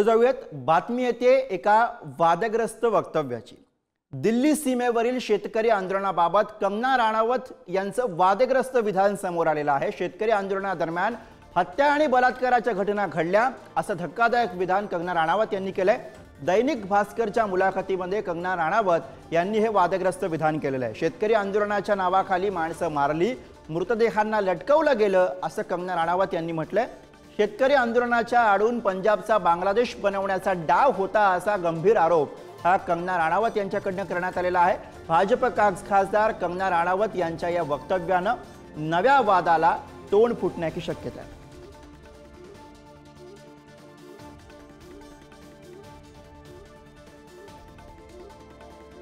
जाऊयात। बातमी येते एका वादग्रस्त वक्तव्याची। दिल्ली सीमेवरील शेतकरी आंदोलनाबाबत कंगना राणावत यांचं वादग्रस्त विधान समोर आलेलं आहे। शेतकरी आंदोलनादरम्यान हत्या आणि बलात्काराच्या घटना घडल्या असं धक्कादायक विधान कंगना राणावत यांनी केलंय। दैनिक भास्करच्या मुलाखतीमध्ये कंगना राणावत यांनी हे वादग्रस्त विधान केलेलं आहे। शेतकरी आंदोलनाच्या नावाखाली माणसं मारली, मृतदेहांना लटकवलं गेलं असं कंगना राणावत यांनी म्हटलंय। शेतकरी आंदोलनाच्या आडून पंजाबचा बांगलादेश बनवण्याचा डाव होता असा गंभीर आरोप हा कंगना राणावत यांच्याकडून करण्यात आलेला आहे। भाजप खासदार कंगना राणावत यांच्या या वक्तव्यानं नव्या वादाला तोंड फुटण्याची शक्यता आहे।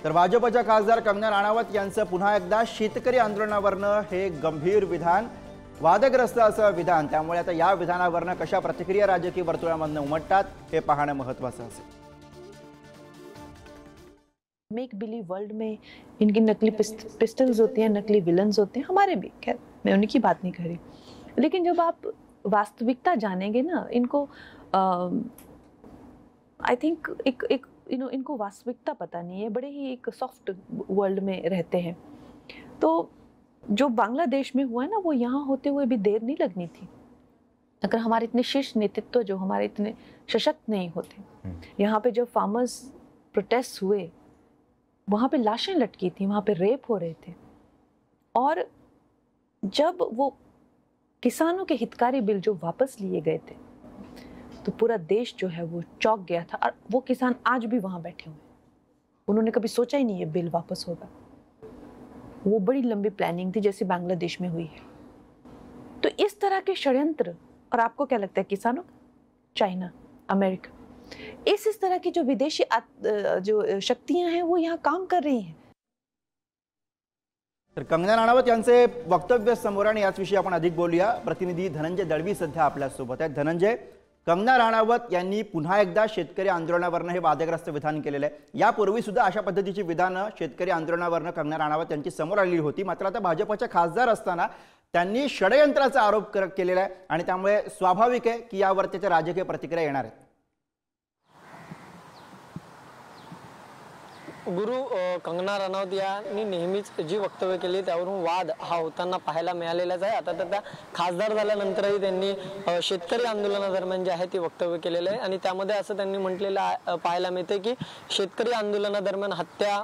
तर भाजपच्या खासदार कंगना राणावत यांचं पुन्हा एकदा शेतकरी आंदोलनावरनं हे गंभीर विधान, वादग्रस्त असं विधान। त्यामुळे आता या विधानावरनं कशा प्रतिक्रिया राजकीय वर्तुळामधून उमटतात हे पाहणं महत्त्वाचं असेल। मेक बिलीव वर्ल्ड में इनकी नकली पिस्टल्स होते हैं, नकली विलन्स होते हैं, हमारे भी। खैर मैं उनकी बात नहीं कर रही, लेकिन जब आप वास्तविकता जानेंगे ना, इनको आई थिंक एक इनको वास्तविकता पता नहीं है, बड़े ही एक सॉफ्ट वर्ल्ड में रहते हैं। तो जो बांग्लादेश में हुआ ना, वो यहाँ होते हुए भी देर नहीं लगनी थी अगर हमारे इतने शीर्ष नेतृत्व जो हमारे इतने सशक्त नहीं होते। यहाँ पे जब फार्मर्स प्रोटेस्ट हुए, वहाँ पे लाशें लटकी थी, वहाँ पे रेप हो रहे थे, और जब वो किसानों के हितकारी बिल जो वापस लिए गए थे तो पूरा देश जो है वो चौंक गया था। और वो किसान आज भी वहाँ बैठे हुए, उन्होंने कभी सोचा ही नहीं ये बिल वापस होगा। वो बड़ी लंबी प्लानिंग थी जैसे बांग्लादेश में हुई है। तो इस तरह के षड्यंत्र, और आपको क्या लगता है किसानों, चाइना, अमेरिका, इस तरह की जो विदेशी जो शक्तियां हैं वो यहाँ काम कर रही हैं। तर कंगना राणावत यांचे वक्तव्य समोर आणि याच विषयी आपण अधिक बोलूया। प्रतिनिधी धनंजय दळवी सध्या आपल्या सोबत आहेत। धनंजय, कंगना राणावत यांनी पुन्हा एकदा शेतकरी आंदोलनावरनं हे वादग्रस्त विधान केलेलं आहे। यापूर्वी सुद्धा अशा पद्धतीची विधानं शेतकरी आंदोलनावरनं कंगना राणावत यांची समोर आलेली होती, मात्र आता भाजपच्या खासदार असताना त्यांनी षडयंत्राचा आरोप केलेला आहे आणि त्यामुळे स्वाभाविक आहे की यावर त्याच्या राजकीय प्रतिक्रिया येणार आहेत। गुरु, कंगना राणावत यांनी नेहमीच जी वक्तव्य केली त्यावरून वाद हा होताना पाहायला मिळालेलाच आहे। आता तर त्या खासदार झाल्यानंतरही त्यांनी शेतकरी आंदोलनादरम्यान जे आहे ते वक्तव्य केलेलं आहे आणि त्यामध्ये असं त्यांनी म्हटलेलं पाहायला मिळते की शेतकरी आंदोलनादरम्यान हत्या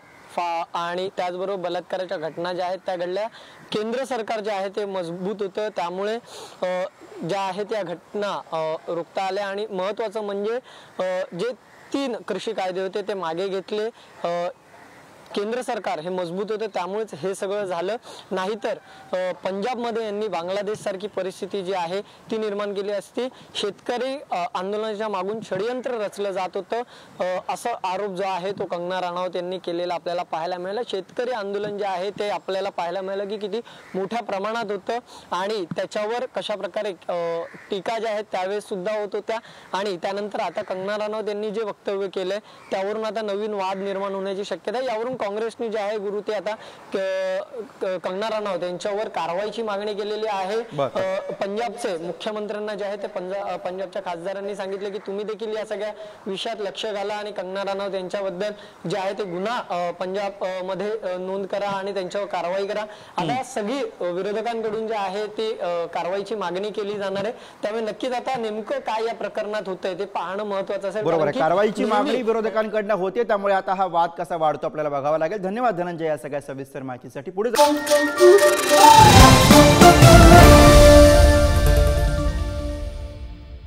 आणि त्याचबरोबर बलात्काराच्या घटना ज्या आहेत त्या घडल्या। केंद्र सरकार जे आहे ते मजबूत होतं, त्यामुळे ज्या आहेत त्या घटना रोखता आल्या आणि महत्त्वाचं म्हणजे जे 3 कृषी कायदे होते ते मागे घेतले। केंद्र सरकार हे मजबूत होते, त्यामुळेच हे सगळं झालं। नाहीतर पंजाबमध्ये यांनी बांगलादेश सारखी परिस्थिती जी आहे ती निर्माण केली असती। शेतकरी आंदोलनाच्या मागून षडयंत्र रचलं जात होतं असा आरोप जो आहे तो कंगना राणावत यांनी केलेला आपल्याला पाहायला मिळाला। शेतकरी आंदोलन जे आहे ते आपल्याला पाहायला मिळालं की किती मोठ्या प्रमाणात होतं आणि त्याच्यावर कशा प्रकारे टीका ज्या आहेत त्यावेळेस सुद्धा होत होत्या। आणि त्यानंतर आता कंगना राणावत यांनी जे वक्तव्य केलंय त्यावरून आता नवीन वाद निर्माण होण्याची शक्यता आहे। यावरून काँग्रेसने जे आहे गुरु ते आता कंगना राणावत यांच्यावर कारवाईची मागणी केलेली आहे। पंजाबचे मुख्यमंत्र्यांना जे आहे ते पंजाबच्या खासदारांनी सांगितले की तुम्ही देखील या सगळ्या विषयात लक्ष घाला आणि कंगना राणावत यांच्याबद्दल जे आहे ते गुन्हा पंजाब मध्ये नोंद करा आणि त्यांच्यावर कारवाई करा। आता सगळी विरोधकांकडून जे आहे ते कारवाईची मागणी केली जाणार आहे, त्यामुळे नक्कीच आता नेमकं काय या प्रकरणात होतंय ते पाहणं महत्त्वाचं असेल। बरोबर आहे, कारवाईची मागणी विरोधकांकडून होते, त्यामुळे आता हा वाद कसा वाढतो आपल्याला बघावा लागेल। धन्यवाद धनंजय या सगळ्या सविस्तर माहितीसाठी। पुढे